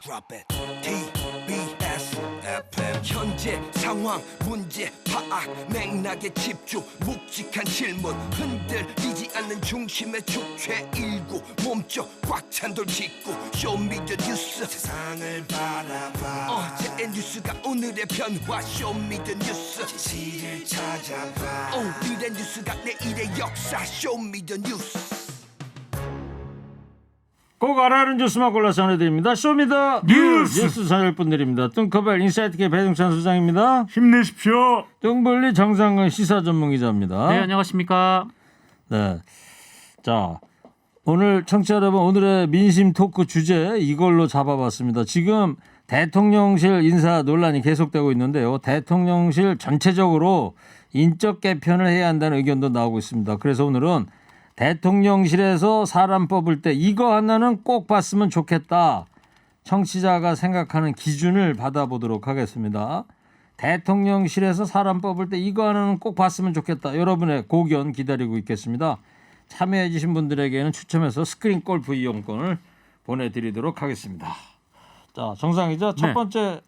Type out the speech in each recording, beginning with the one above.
Drop it. TBS FM 현재 상황 문제 파악 맥락에 집중 묵직한 질문 흔들리지 않는 중심의 축 최일구 몸쪽 꽉 찬 돌 짚고 쇼미더 뉴스 세상을 바라봐 어제의 뉴스가 오늘의 변화 쇼미더 뉴스 진실을 찾아봐 오늘의 뉴스가 내일의 역사 쇼미더 뉴스 꼭 알아는 뉴스만 골라서 전해드립니다. 쇼미더 뉴스 전열분들입니다. 뚱커벨 인사이트계 배동찬 소장입니다. 힘내십시오. 뚱블리 정상근 시사 전문기자입니다. 네, 안녕하십니까. 네, 자 오늘 청취자 여러분 오늘의 민심 토크 주제 이걸로 잡아봤습니다. 지금 대통령실 인사 논란이 계속되고 있는데요. 대통령실 전체적으로 인적 개편을 해야 한다는 의견도 나오고 있습니다. 그래서 오늘은 대통령실에서 사람 뽑을 때 이거 하나는 꼭 봤으면 좋겠다. 청취자가 생각하는 기준을 받아보도록 하겠습니다. 대통령실에서 사람 뽑을 때 이거 하나는 꼭 봤으면 좋겠다. 여러분의 고견 기다리고 있겠습니다. 참여해 주신 분들에게는 추첨해서 스크린 골프 이용권을 보내드리도록 하겠습니다. 자, 정상 기자 첫 번째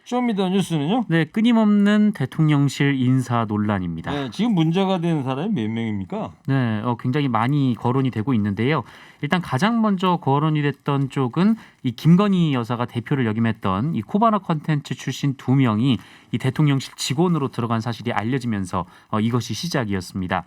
쇼미더 뉴스는요? 네, 끊임없는 대통령실 인사 논란입니다. 네, 지금 문제가 되는 사람이 몇 명입니까? 네, 굉장히 많이 거론이 되고 있는데요. 일단 가장 먼저 거론이 됐던 쪽은 이 김건희 여사가 대표를 역임했던 이 코바나 컨텐츠 출신 2명이 이 대통령실 직원으로 들어간 사실이 알려지면서 이것이 시작이었습니다.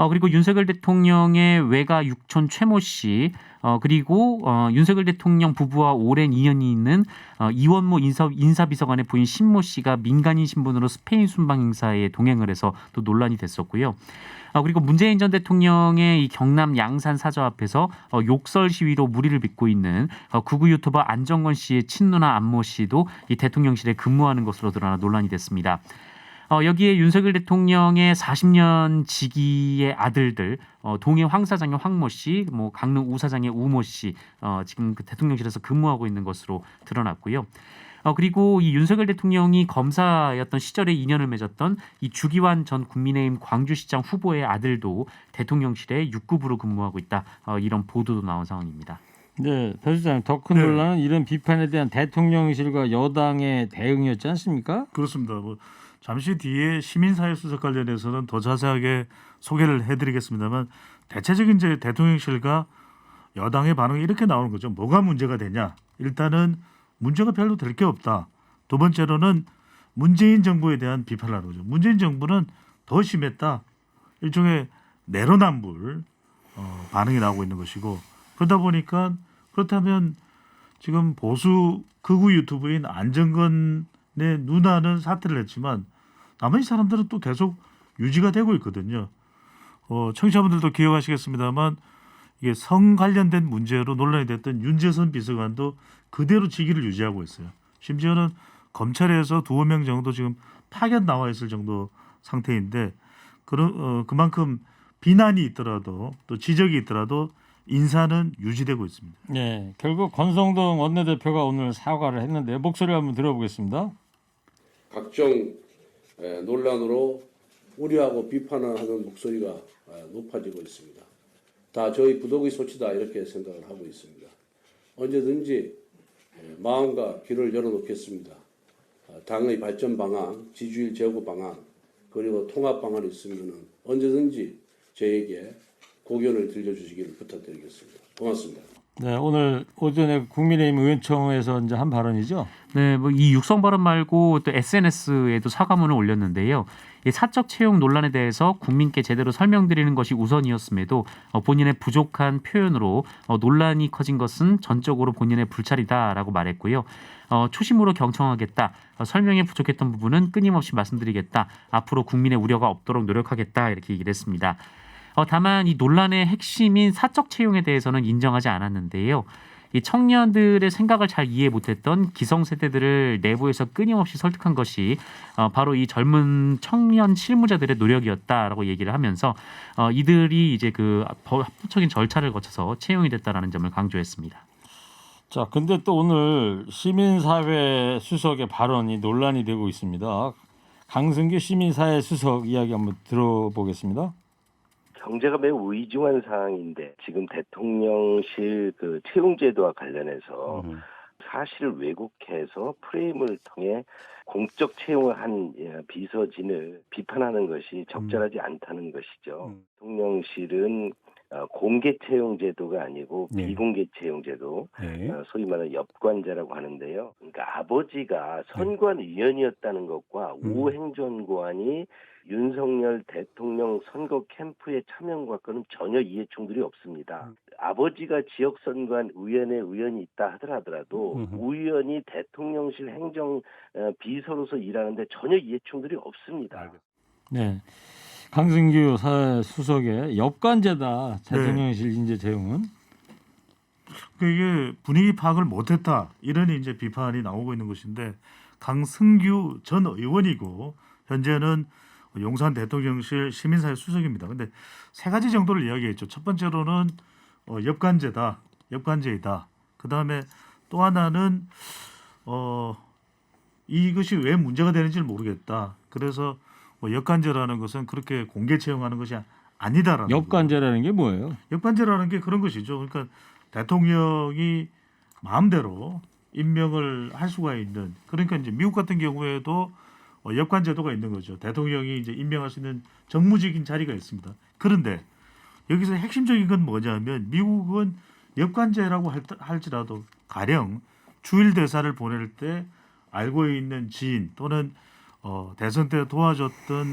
그리고 윤석열 대통령의 외가 육촌 최모 씨, 그리고 윤석열 대통령 부부와 오랜 인연이 있는 이원모 인사비서관의 부인 신모 씨가 민간인 신분으로 스페인 순방 행사에 동행을 해서 또 논란이 됐었고요. 그리고 문재인 전 대통령의 이 경남 양산 사저 앞에서 욕설 시위로 물의를 빚고 있는 구구 유튜버 안정권 씨의 친누나 안모 씨도 이 대통령실에 근무하는 것으로 드러나 논란이 됐습니다. 여기에 윤석열 대통령의 40년 지기의 아들들, 동해 황 사장의 황모 씨, 강릉 우 사장의 우모 씨, 지금 그 대통령실에서 근무하고 있는 것으로 드러났고요. 그리고 이 윤석열 대통령이 검사였던 시절에 인연을 맺었던 이 주기환 전 국민의힘 광주시장 후보의 아들도 대통령실에 6급으로 근무하고 있다. 이런 보도도 나온 상황입니다. 네, 배 소장님 더 큰 논란은 이런 비판에 대한 대통령실과 여당의 대응이었지 않습니까? 그렇습니다. 잠시 뒤에 시민사회 수석 관련해서는 더 자세하게 소개를 해드리겠습니다만 대체적인 이제 대통령실과 여당의 반응이 이렇게 나오는 거죠. 뭐가 문제가 되냐? 일단은 문제가 별로 될 게 없다. 두 번째로는 문재인 정부에 대한 비판을 하는 거죠. 문재인 정부는 더 심했다. 일종의 내로남불 반응이 나오고 있는 것이고 그러다 보니까 그렇다면 지금 보수 극우 유튜브인 안정건의 누나는 사퇴를 했지만 나머지 사람들은 또 계속 유지가 되고 있거든요. 청취자분들도 기억하시겠습니다만 이게 성 관련된 문제로 논란이 됐던 윤재선 비서관도 그대로 직위를 유지하고 있어요. 심지어는 검찰에서 2명 정도 지금 파견 나와 있을 정도 상태인데 그만큼 비난이 있더라도 또 지적이 있더라도 인사는 유지되고 있습니다. 네, 결국 권성동 원내대표가 오늘 사과를 했는데 목소리 한번 들어보겠습니다. 각종 논란으로 우려하고 비판하는 목소리가 높아지고 있습니다. 다 저희 부독의 소치다 이렇게 생각을 하고 있습니다. 언제든지 마음과 귀를 열어놓겠습니다. 당의 발전 방안, 지주일 제고 방안, 그리고 통합 방안이 있으면 언제든지 저에게 고견을 들려주시기를 부탁드리겠습니다. 고맙습니다. 네, 오늘 오전에 국민의힘 의원총회에서 이제 한 발언이죠. 네, 이 육성 발언 말고 또 SNS에도 사과문을 올렸는데요. 이 사적 채용 논란에 대해서 국민께 제대로 설명드리는 것이 우선이었음에도 본인의 부족한 표현으로 논란이 커진 것은 전적으로 본인의 불찰이다라고 말했고요. 초심으로 경청하겠다. 설명에 부족했던 부분은 끊임없이 말씀드리겠다. 앞으로 국민의 우려가 없도록 노력하겠다. 이렇게 얘기를 했습니다. 다만 이 논란의 핵심인 사적 채용에 대해서는 인정하지 않았는데요. 이 청년들의 생각을 잘 이해 못했던 기성세대들을 내부에서 끊임없이 설득한 것이 바로 이 젊은 청년 실무자들의 노력이었다라고 얘기를 하면서 이들이 이제 그 합법적인 절차를 거쳐서 채용이 됐다라는 점을 강조했습니다. 자, 근데 또 오늘 시민사회 수석의 발언이 논란이 되고 있습니다. 강승규 시민사회 수석 이야기 한번 들어보겠습니다. 경제가 매우 위중한 상황인데 지금 대통령실 그 채용제도와 관련해서 사실을 왜곡해서 프레임을 통해 공적 채용을 한 비서진을 비판하는 것이 적절하지 않다는 것이죠. 대통령실은 공개 채용 제도가 아니고 네. 비공개 채용 제도, 네. 소위 말하는 엽관제라고 하는데요. 그러니까 아버지가 선관위원이었다는 것과 우 행정관이 윤석열 대통령 선거 캠프에 참여한 것과는 전혀 이해 충돌이 없습니다. 아버지가 지역선관위원회 의원이 있다 하더라도 우 의원이 대통령실 행정 비서로서 일하는데 전혀 이해 충돌이 없습니다. 네. 강승규 사수석의 엽관제다. 대통령실 인재 채용은. 그러니까 이게 분위기 파악을 못했다 이런 이제 비판이 나오고 있는 것인데 강승규 전 의원이고 현재는 용산 대통령실 시민사회 수석입니다. 근데 세 가지 정도를 이야기했죠. 첫 번째로는 엽관제다, 엽관제이다. 그 다음에 또 하나는 이것이 왜 문제가 되는지를 모르겠다. 그래서 엽관제라는 것은 그렇게 공개 채용하는 것이 아니다라는 엽관제라는 게 뭐예요? 엽관제라는 게 그런 것이죠. 그러니까 대통령이 마음대로 임명을 할 수가 있는 그러니까 이제 미국 같은 경우에도 엽관제도가 있는 거죠. 대통령이 이제 임명할 수 있는 정무직인 자리가 있습니다. 그런데 여기서 핵심적인 건 뭐냐면 미국은 엽관제라고 할지라도 가령 주일 대사를 보낼 때 알고 있는 지인 또는 대선 때 도와줬던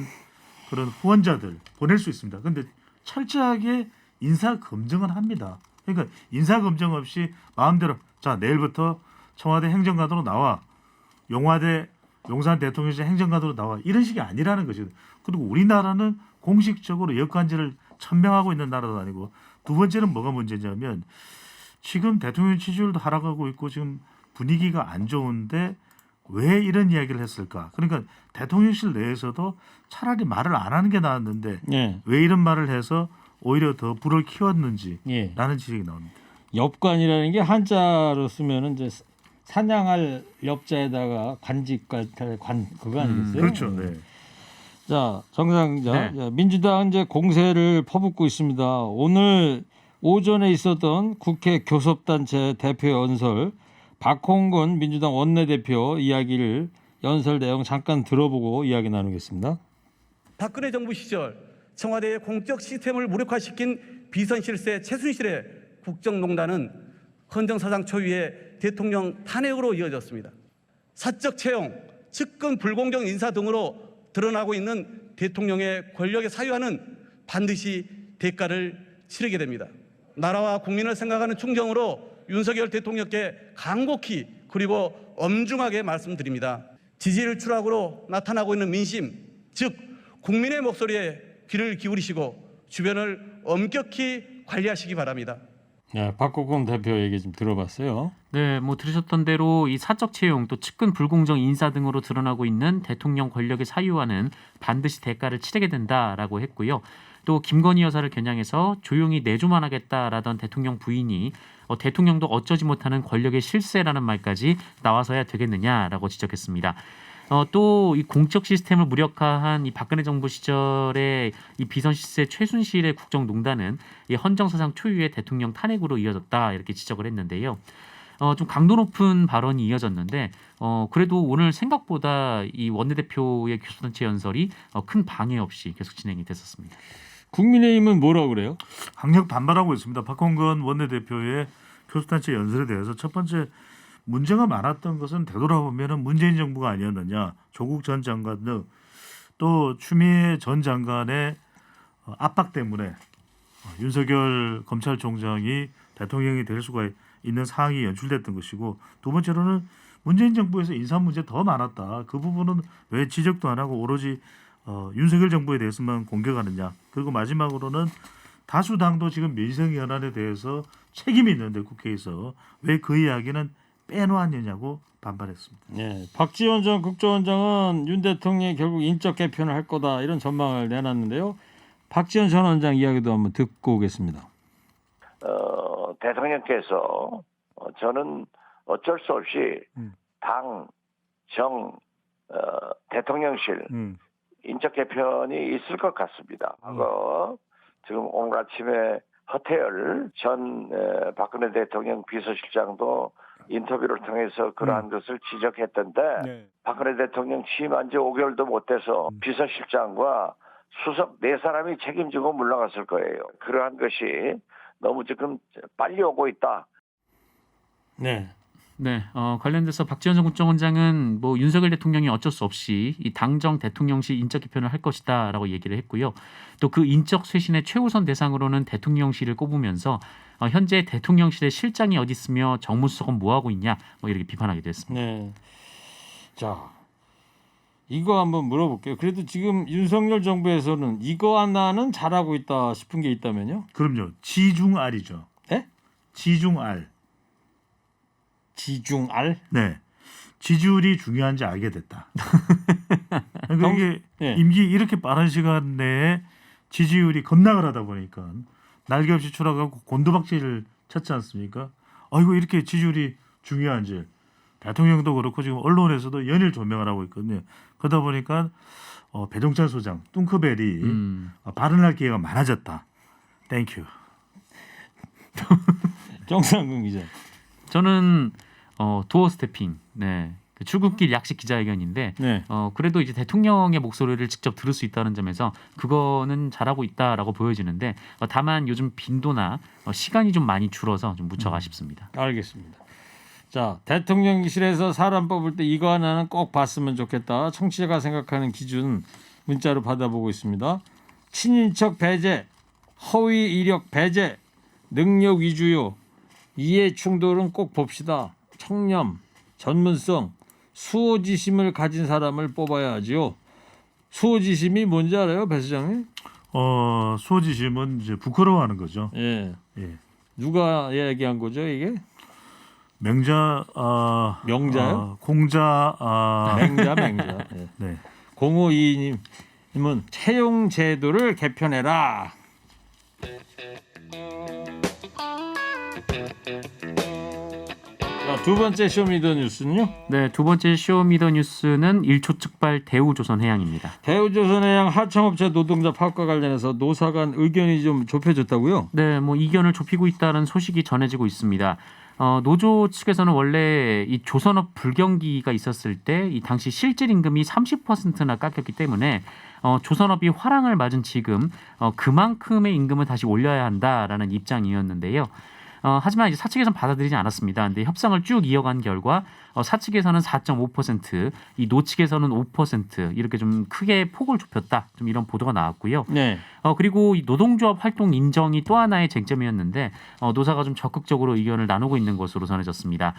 그런 후원자들 보낼 수 있습니다. 그런데 철저하게 인사 검증은 합니다. 그러니까 인사 검증 없이 마음대로 자 내일부터 청와대 행정관으로 나와 용화대 용산 대통령실 행정관으로 나와 이런 식이 아니라는 거죠. 그리고 우리나라는 공식적으로 엽관제를 천명하고 있는 나라도 아니고 두 번째는 뭐가 문제냐면 지금 대통령 지지율도 하락하고 있고 지금 분위기가 안 좋은데 왜 이런 이야기를 했을까? 그러니까 대통령실 내에서도 차라리 말을 안 하는 게 나았는데 예. 왜 이런 말을 해서 오히려 더 불을 키웠는지라는 예. 지적이 나옵니다. 엽관이라는 게 한자로 쓰면은 이제 사냥할 엽자에다가 관직관 그거 아니겠어요? 그렇죠. 네. 자, 정상자. 네. 민주당 이제 공세를 퍼붓고 있습니다. 오늘 오전에 있었던 국회 교섭단체 대표 연설 박홍근 민주당 원내대표 이야기를 연설 내용 잠깐 들어보고 이야기 나누겠습니다. 박근혜 정부 시절 청와대의 공적 시스템을 무력화시킨 비선실세 최순실의 국정농단은 헌정사상 초유의 대통령 탄핵으로 이어졌습니다. 사적 채용, 측근 불공정 인사 등으로 드러나고 있는 대통령의 권력의 사유화는 반드시 대가를 치르게 됩니다. 나라와 국민을 생각하는 충정으로 윤석열 대통령께 간곡히 그리고 엄중하게 말씀드립니다. 지지율 추락으로 나타나고 있는 민심, 즉 국민의 목소리에 귀를 기울이시고 주변을 엄격히 관리하시기 바랍니다. 네, 박홍근 대표 얘기 좀 들어봤어요. 네, 뭐 들으셨던 대로 이 사적 채용 또 측근 불공정 인사 등으로 드러나고 있는 대통령 권력의 사유화는 반드시 대가를 치르게 된다라고 했고요. 또 김건희 여사를 겨냥해서 조용히 내조만 하겠다라던 대통령 부인이 대통령도 어쩌지 못하는 권력의 실세라는 말까지 나와서야 되겠느냐라고 지적했습니다. 또 이 공적 시스템을 무력화한 이 박근혜 정부 시절의 이 비선실세 최순실의 국정농단은 이 헌정사상 초유의 대통령 탄핵으로 이어졌다 이렇게 지적을 했는데요. 좀 강도 높은 발언이 이어졌는데 그래도 오늘 생각보다 이 원내대표의 교섭단체 연설이 큰 방해 없이 계속 진행이 됐었습니다. 국민의힘은 뭐라고 그래요? 강력 반발하고 있습니다. 박홍근 원내대표의 교섭단체 연설에 대해서 첫 번째 문제가 많았던 것은 되돌아보면 문재인 정부가 아니었느냐. 조국 전 장관 등 또 추미애 전 장관의 압박 때문에 윤석열 검찰총장이 대통령이 될 수가 있는 상황이 연출됐던 것이고 두 번째로는 문재인 정부에서 인사 문제 더 많았다. 그 부분은 왜 지적도 안 하고 오로지 윤석열 정부에 대해서만 공격하느냐. 그리고 마지막으로는 다수당도 지금 민생 현안에 대해서 책임이 있는데 국회에서 왜 그 이야기는 빼놓았느냐고 반발했습니다. 네, 박지원 전 국정원장은 윤 대통령이 결국 인적 개편을 할 거다 이런 전망을 내놨는데요. 박지원 전 원장 이야기도 한번 듣고 오겠습니다. 대통령께서 저는 어쩔 수 없이 당, 정, 대통령실 인적 개편이 있을 것 같습니다. 지금 오늘 아침에 허태열 전 박근혜 대통령 비서실장도 인터뷰를 통해서 그러한 것을 지적했던데 네. 박근혜 대통령 취임한 지 5개월도 못 돼서 비서실장과 수석 4사람이 책임지고 물러갔을 거예요. 그러한 것이 너무 지금 빨리 오고 있다. 네. 네, 관련돼서 박지원 전 국정원장은 뭐 윤석열 대통령이 어쩔 수 없이 이 당정 대통령실 인적 개편을 할 것이다라고 얘기를 했고요. 또 그 인적 쇄신의 최우선 대상으로는 대통령실을 꼽으면서 현재 대통령실의 실장이 어디 있으며 정무수석은 뭐 하고 있냐, 뭐 이렇게 비판하기도 했습니다. 네. 자, 이거 한번 물어볼게요. 그래도 지금 윤석열 정부에서는 이거 하나는 잘하고 있다 싶은 게 있다면요? 그럼요. 지중알이죠. 네? 지중알. 지중알? 네. 지지율이 중요한지 알게 됐다. 그러니까 이게 네. 임기 이렇게 빠른 시간 내에 지지율이 급락을 하다 보니까 날개없이 추락하고 곤두박질을 쳤지 않습니까? 아이고 이렇게 지지율이 중요한지 대통령도 그렇고 지금 언론에서도 연일 조명을 하고 있거든요. 그러다 보니까 배종찬 소장, 뚱크벨이 발언할 기회가 많아졌다. 땡큐. 정상근 기자. 저는 도어 스태핑, 네, 그 출근길 약식 기자회견인데 네. 그래도 이제 대통령의 목소리를 직접 들을 수 있다는 점에서 그거는 잘하고 있다라고 보여지는데 다만 요즘 빈도나 시간이 좀 많이 줄어서 좀 무척 아쉽습니다. 알겠습니다. 자, 대통령실에서 사람 뽑을 때 이거 하나는 꼭 봤으면 좋겠다. 청취자가 생각하는 기준 문자로 받아보고 있습니다. 친인척 배제, 허위 이력 배제, 능력 위주요, 이해 충돌은 꼭 봅시다. 청렴, 전문성, 수호지심을 가진 사람을 뽑아야 하지요. 수호지심이 뭔지 알아요, 배 시장님? 수호지심은 이제 부끄러워하는 거죠. 예. 예. 누가 얘기한 거죠, 이게? 명자요? 공자. 맹자. 예. 네. 0522님은 채용 제도를 개편해라. 자, 두 번째 쇼미더뉴스는요. 네, 두 번째 쇼미더뉴스는 1초 측발 대우조선해양입니다. 대우조선해양 하청업체 노동자 파업과 관련해서 노사 간 의견이 좀 좁혀졌다고요? 네, 뭐 이견을 좁히고 있다는 소식이 전해지고 있습니다. 노조 측에서는 원래 이 조선업 불경기가 있었을 때 이 당시 실질 임금이 30%나 깎였기 때문에 조선업이 화랑을 맞은 지금 그만큼의 임금을 다시 올려야 한다라는 입장이었는데요. 하지만 이제 사측에서는 받아들이지 않았습니다. 근데 협상을 쭉 이어간 결과 사측에서는 4.5%, 이 노측에서는 5% 이렇게 좀 크게 폭을 좁혔다. 좀 이런 보도가 나왔고요. 네. 그리고 이 노동조합 활동 인정이 또 하나의 쟁점이었는데 노사가 좀 적극적으로 의견을 나누고 있는 것으로 전해졌습니다.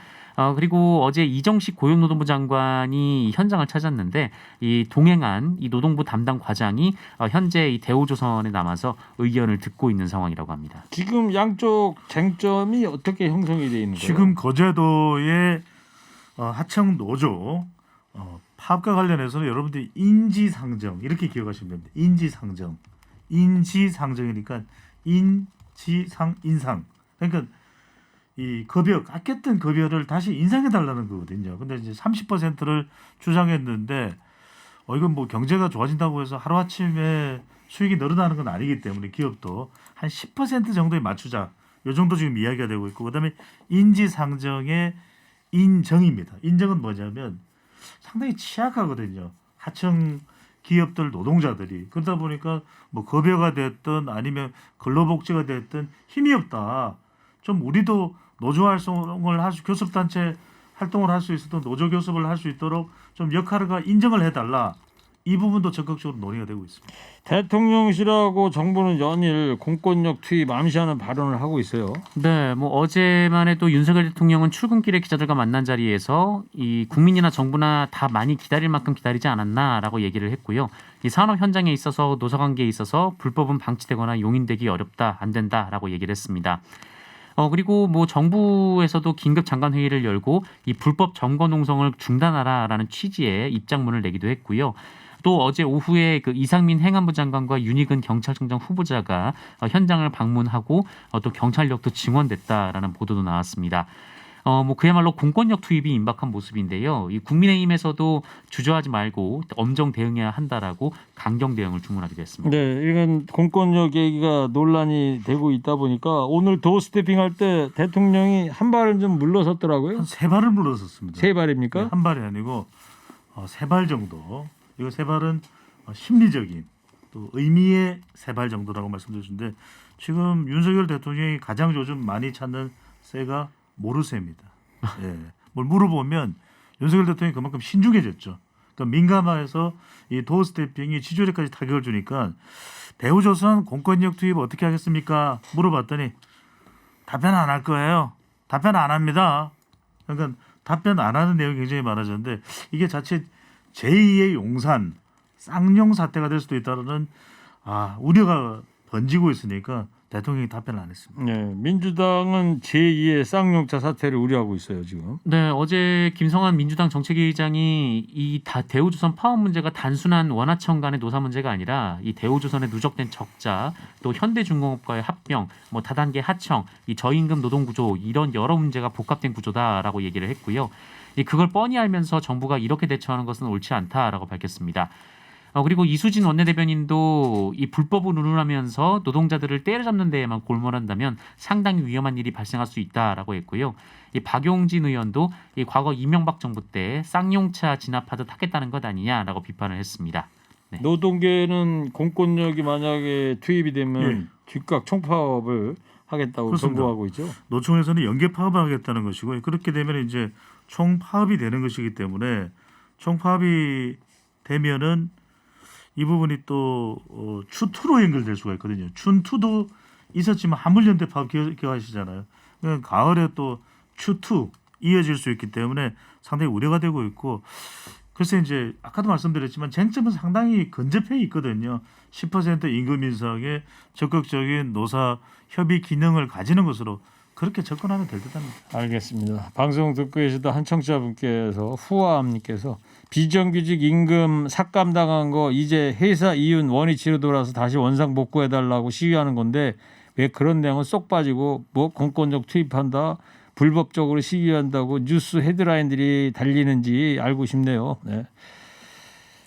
그리고 어제 이정식 고용노동부 장관이 현장을 찾았는데 이 동행한 이 노동부 담당 과장이 현재 이 대우조선에 남아서 의견을 듣고 있는 상황이라고 합니다. 지금 양쪽 쟁점이 어떻게 형성이 되어 있는 거예요? 지금 거제도의 하청 노조 파업과 관련해서는 여러분들이 인지상정 이렇게 기억하시면 됩니다. 인지상정이니까 인상. 그러니까 이 급여 깎였던 급여를 다시 인상해 달라는 거거든요. 근데 이제 30%를 주장했는데 이건 뭐 경제가 좋아진다고 해서 하루 아침에 수익이 늘어나는 건 아니기 때문에 기업도 한 10% 정도에 맞추자. 요 정도 지금 이야기가 되고 있고 그다음에 인지상정의 인정입니다. 인정은 뭐냐면 상당히 취약하거든요. 하청 기업들 노동자들이 그러다 보니까 뭐 급여가 됐든 아니면 근로복지가 됐든 힘이 없다. 좀 우리도 노조 활동을 교섭단체 활동을 할 수 있었던 노조 교섭을 할 수 있도록 좀 역할을 인정을 해달라. 이 부분도 적극적으로 논의가 되고 있습니다. 대통령실하고 정부는 연일 공권력 투입 암시하는 발언을 하고 있어요. 네, 뭐 어제만 해도 윤석열 대통령은 출근길에 기자들과 만난 자리에서 이 국민이나 정부나 다 많이 기다릴 만큼 기다리지 않았나라고 얘기를 했고요. 이 산업 현장에 있어서 노사관계에 있어서 불법은 방치되거나 용인되기 어렵다, 안 된다라고 얘기를 했습니다. 그리고 뭐 정부에서도 긴급 장관 회의를 열고 이 불법 점거 농성을 중단하라라는 취지의 입장문을 내기도 했고요. 또 어제 오후에 그 이상민 행안부 장관과 윤희근 경찰청장 후보자가 현장을 방문하고 또 경찰력도 증원됐다라는 보도도 나왔습니다. 뭐 그야말로 공권력 투입이 임박한 모습인데요. 이 국민의힘에서도 주저하지 말고 엄정 대응해야 한다라고 강경 대응을 주문하기도 했습니다. 네, 이건 공권력 얘기가 논란이 되고 있다 보니까 오늘 도어스태핑 할 때 대통령이 한 발은 좀 물러섰더라고요. 한 세 발을 물러섰습니다. 세 발입니까? 네, 한 발이 아니고 세 발 정도. 이거 세 발은 심리적인 또 의미의 세 발 정도라고 말씀드렸는데 지금 윤석열 대통령이 가장 요즘 많이 찾는 새가 모르쇠입니다. 예. 뭘 물어보면 윤석열 대통령이 그만큼 신중해졌죠. 그러니까 민감해서 이 도어 스태핑이 지지율에까지 타격을 주니까 대우조선 공권력 투입 어떻게 하겠습니까? 물어봤더니 답변 안 할 거예요. 답변 안 합니다. 그러니까 답변 안 하는 내용이 굉장히 많아졌는데 이게 자칫 제2의 용산 쌍용 사태가 될 수도 있다는 우려가 번지고 있으니까 대통령이 답변을 안 했습니다. 네, 민주당은 제2의 쌍용차 사태를 우려하고 있어요 지금. 네, 어제 김성환 민주당 정책위의장이 이 대우조선 파업 문제가 단순한 원하청 간의 노사 문제가 아니라 이 대우조선의 누적된 적자, 또 현대중공업과의 합병, 뭐 다단계 하청, 이 저임금 노동구조 이런 여러 문제가 복합된 구조다라고 얘기를 했고요. 그걸 뻔히 알면서 정부가 이렇게 대처하는 것은 옳지 않다라고 밝혔습니다. 그리고 이수진 원내대변인도 이 불법을 운운하면서 노동자들을 때려잡는 데에만 골몰한다면 상당히 위험한 일이 발생할 수 있다라고 했고요. 이 박용진 의원도 이 과거 이명박 정부 때 쌍용차 진압하듯 하겠다는 것 아니냐라고 비판을 했습니다. 네. 노동계는 공권력이 만약에 투입이 되면 즉각 총파업을 하겠다고 그렇습니다. 선고하고 있죠. 노총에서는 연계 파업을 하겠다는 것이고 그렇게 되면 이제 총파업이 되는 것이기 때문에 총파업이 되면은 이 부분이 또 추투로 연결될 수가 있거든요. 춘투도 있었지만 한물연대 파업 기억하시잖아요. 그러니까 가을에 또 추투 이어질 수 있기 때문에 상당히 우려가 되고 있고 글쎄 이제 아까도 말씀드렸지만 쟁점은 상당히 근접해 있거든요. 10% 임금 인상에 적극적인 노사 협의 기능을 가지는 것으로 그렇게 접근하면 될 듯합니다. 알겠습니다. 방송 듣고 계시던 한 청취자분께서 후아암님께서 비정규직 임금 삭감당한 거 이제 회사 이윤 원위치로 돌아서 다시 원상 복구해달라고 시위하는 건데 왜 그런 내용은 쏙 빠지고 뭐 공권력 투입한다 불법적으로 시위한다고 뉴스 헤드라인들이 달리는지 알고 싶네요. 네.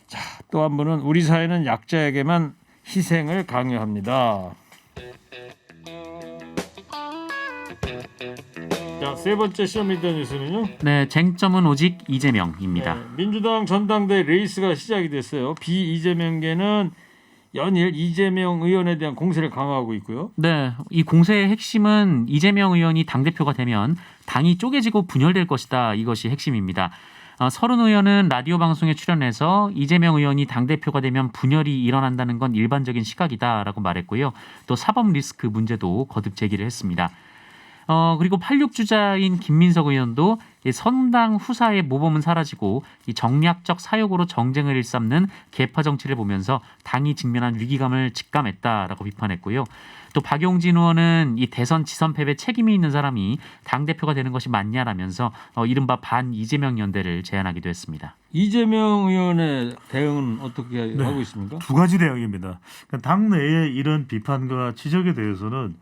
자, 또 한 분은 우리 사회는 약자에게만 희생을 강요합니다. 자, 세 번째 쇼미더 뉴스는요. 네, 쟁점은 오직 이재명입니다. 네, 민주당 전당대 레이스가 시작이 됐어요. 비이재명계는 연일 이재명 의원에 대한 공세를 강화하고 있고요. 네, 이 공세의 핵심은 이재명 의원이 당대표가 되면 당이 쪼개지고 분열될 것이다. 이것이 핵심입니다. 서른 의원은 라디오 방송에 출연해서 이재명 의원이 당대표가 되면 분열이 일어난다는 건 일반적인 시각이다라고 말했고요. 또 사법 리스크 문제도 거듭 제기를 했습니다. 그리고 86주자인 김민석 의원도 이 선당 후사의 모범은 사라지고 이 정략적 사욕으로 정쟁을 일삼는 계파 정치를 보면서 당이 직면한 위기감을 직감했다라고 비판했고요. 또 박용진 의원은 이 대선 지선 패배 책임이 있는 사람이 당대표가 되는 것이 맞냐라면서 이른바 반 이재명 연대를 제안하기도 했습니다. 이재명 의원의 대응은 어떻게 하고 있습니까? 두 가지 대응입니다. 그러니까 당내의 이런 비판과 지적에 대해서는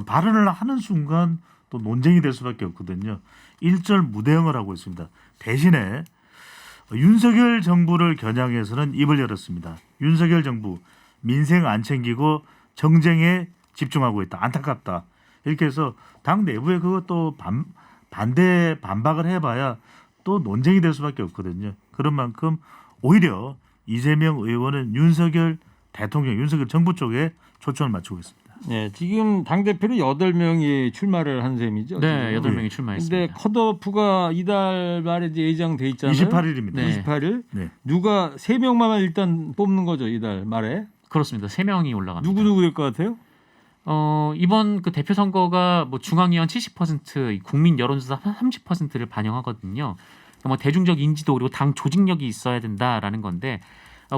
발언을 하는 순간 또 논쟁이 될 수밖에 없거든요. 일절 무대응을 하고 있습니다. 대신에 윤석열 정부를 겨냥해서는 입을 열었습니다. 윤석열 정부 민생 안 챙기고 정쟁에 집중하고 있다. 안타깝다. 이렇게 해서 당 내부에 그것도 반박을 해봐야 또 논쟁이 될 수밖에 없거든요. 그런 만큼 오히려 이재명 의원은 윤석열 대통령, 윤석열 정부 쪽에 초점을 맞추고 있습니다. 네, 지금 당대표로 8명이 출마를 한 셈이죠. 네, 지금. 8명이 출마했습니다. 근데 컷오프가 이달 말에 이제 예정돼 있잖아요. 28일입니다. 네. 28일. 네. 누가 3명만 일단 뽑는 거죠, 이달 말에. 그렇습니다. 3명이 올라갑니다. 누구 될 것 같아요? 이번 그 대표 선거가 뭐 중앙위원 70%, 국민 여론조사 30%를 반영하거든요. 뭐 대중적 인지도 그리고 당 조직력이 있어야 된다라는 건데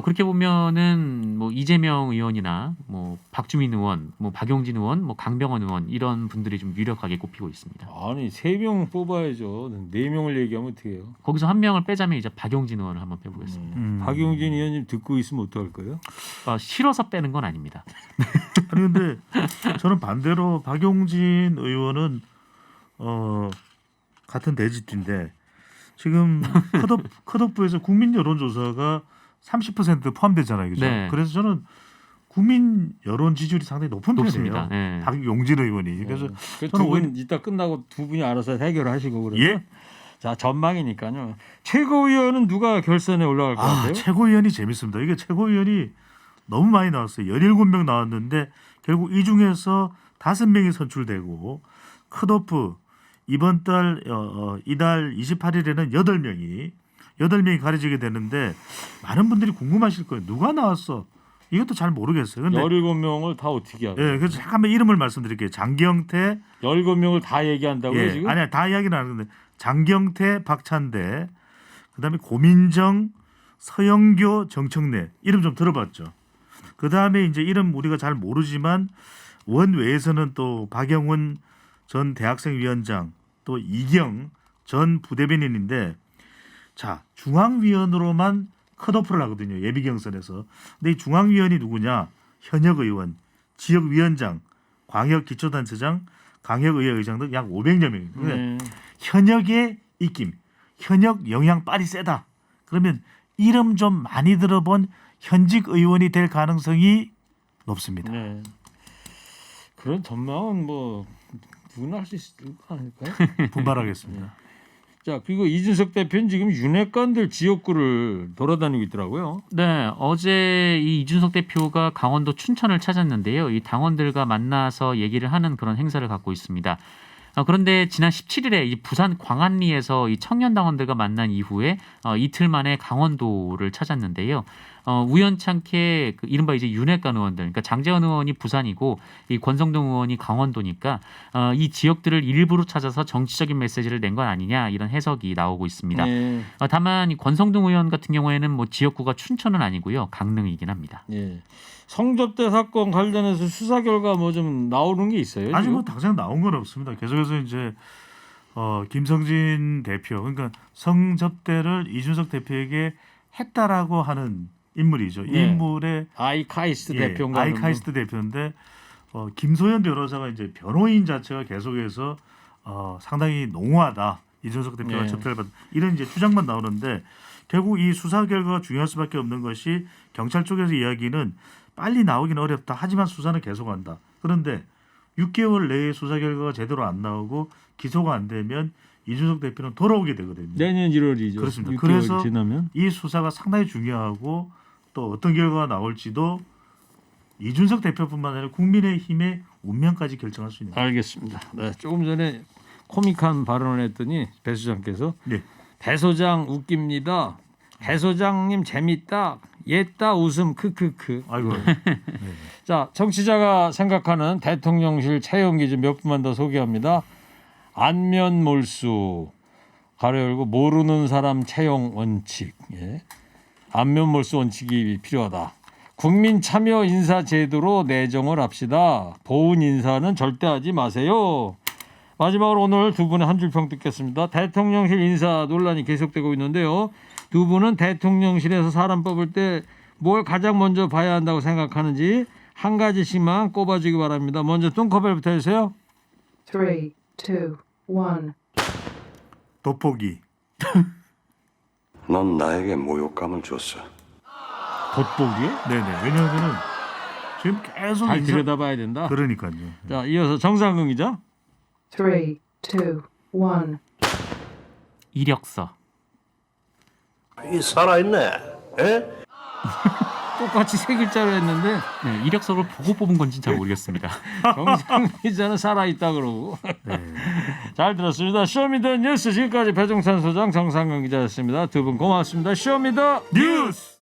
그렇게 보면은 뭐 이재명 의원이나 뭐 박주민 의원, 뭐 박용진 의원, 뭐 강병원 의원 이런 분들이 좀 유력하게 꼽히고 있습니다. 아니 3명 뽑아야죠. 4명을 얘기하면 어떻게 해요? 거기서 한 명을 빼자면 이제 박용진 의원을 한번 빼보겠습니다. 박용진 의원님 듣고 있으면 어떡할 거예요? 싫어서 빼는 건 아닙니다. 아니 근데 저는 반대로 박용진 의원은 같은 대집인데 지금 컷오프에서 국민 여론조사가 30% 포함되잖아요, 그죠? 네. 그래서 저는 국민 여론 지지율이 상당히 높은 높습니다. 편이에요. 네. 박용진 의원이. 그래서 그 저는 두 분 이따 끝나고 두 분이 알아서 해결하시고 그래요. 예? 자, 전망이니까요. 최고위원은 누가 결선에 올라갈 것 같아요? 최고위원이 재밌습니다. 이게 최고위원이 너무 많이 나왔어요. 17명 나왔는데 결국 이 중에서 5명이 선출되고 컷오프 이번 달 이달 28일에는 8명이 가려지게 되는데 많은 분들이 궁금하실 거예요. 누가 나왔어? 이것도 잘 모르겠어요. 근데 17명을 다 어떻게 하죠? 예, 그래서 잠깐만 이름을 말씀드릴게요. 장경태 17명을 다 얘기한다고요, 예, 지금? 아니야 다 이야기는 안 하는데 장경태, 박찬대, 그다음에 고민정, 서영교, 정청래 이름 좀 들어봤죠. 그다음에 이제 이름 우리가 잘 모르지만 원외에서는 또 박영훈 전 대학생위원장, 또 이경 전 부대변인인데 자 중앙위원으로만 컷오프를 하거든요. 예비 경선에서. 근데 이 중앙위원이 누구냐? 현역 의원, 지역위원장, 광역기초단체장, 강역의회의장 등 약 500여 명입니다. 현역의 입김, 현역 영향 빨이 세다. 그러면 이름 좀 많이 들어본 현직 의원이 될 가능성이 높습니다. 네. 그런 전망은 뭐 누구나 할 수 있을 거 아닐까요? 분발하겠습니다. 자, 그리고 이준석 대표는 지금 윤핵관들 지역구를 돌아다니고 있더라고요. 네, 어제 이 이준석 대표가 강원도 춘천을 찾았는데요. 이 당원들과 만나서 얘기를 하는 그런 행사를 갖고 있습니다. 그런데 지난 17일에 이 부산 광안리에서 이 청년 당원들과 만난 이후에 이틀 만에 강원도를 찾았는데요. 우연찮게 그 이른바 이제 윤핵관 의원들, 그러니까 장제원 의원이 부산이고 이 권성동 의원이 강원도니까 이 지역들을 일부러 찾아서 정치적인 메시지를 낸 건 아니냐 이런 해석이 나오고 있습니다. 네. 다만 이 권성동 의원 같은 경우에는 뭐 지역구가 춘천은 아니고요, 강릉이긴 합니다. 예. 성접대 사건 관련해서 수사 결과 뭐 좀 나오는 게 있어요? 아직 지금? 뭐 당장 나온 건 없습니다. 계속해서 이제 김성진 대표, 그러니까 성접대를 이준석 대표에게 했다라고 하는 인물이죠. 이 네. 인물의 아이카이스트 대표인가? 아이카이스트 대표인데 김소연 변호사가 이제 변호인 자체가 계속해서 상당히 농후하다. 이준석 대표가 네. 접대를 받은 이런 이제 주장만 나오는데 결국 이 수사 결과가 중요할 수밖에 없는 것이 경찰 쪽에서 이야기는 빨리 나오기는 어렵다. 하지만 수사는 계속한다. 그런데 6개월 내에 수사 결과가 제대로 안 나오고 기소가 안 되면 이준석 대표는 돌아오게 되거든요. 내년 1월이죠. 그렇습니다. 6개월 그래서 지나면 이 수사가 상당히 중요하고 또 어떤 결과가 나올지도 이준석 대표뿐만 아니라 국민의힘의 운명까지 결정할 수 있는 거예요. 알겠습니다. 네, 조금 전에 코믹한 발언을 했더니 배 소장께서 네. 배 소장 웃깁니다. 배 소장님 재밌다. 옛다 웃음 크크크. 아이고. 자, 정치자가 생각하는 대통령실 채용 기준 몇 분만 더 소개합니다. 안면 몰수 가로 열고 모르는 사람 채용 원칙. 예. 안면 몰수 원칙이 필요하다. 국민 참여 인사 제도로 내정을 합시다. 보훈 인사는 절대 하지 마세요. 마지막으로 오늘 두 분의 한 줄 평 듣겠습니다. 대통령실 인사 논란이 계속되고 있는데요. 두 분은 대통령실에서 사람 뽑을 때 뭘 가장 먼저 봐야 한다고 생각하는지 한 가지씩만 꼽아주기 바랍니다. 먼저 뚱커벨부터 해주세요. 3, 2, 1. 돋보기. 넌 나에게 모욕감을 줬어. 돋보기요? 네네. 왜냐하면은 지금 계속 잘 들여다봐야 된다. 그러니까요. 자, 이어서 정상근 기자. 3, 2, 1. 이력서. 이 살아있네. 에? 똑같이 세 글자로 했는데 네, 이력서를 보고 뽑은 건지 잘 모르겠습니다. 정상근 기자는 살아있다 그러고. 잘 들었습니다. 쇼미더 뉴스 지금까지 배종찬 소장 정상근 기자였습니다. 두 분 고맙습니다. 쇼미더 뉴스.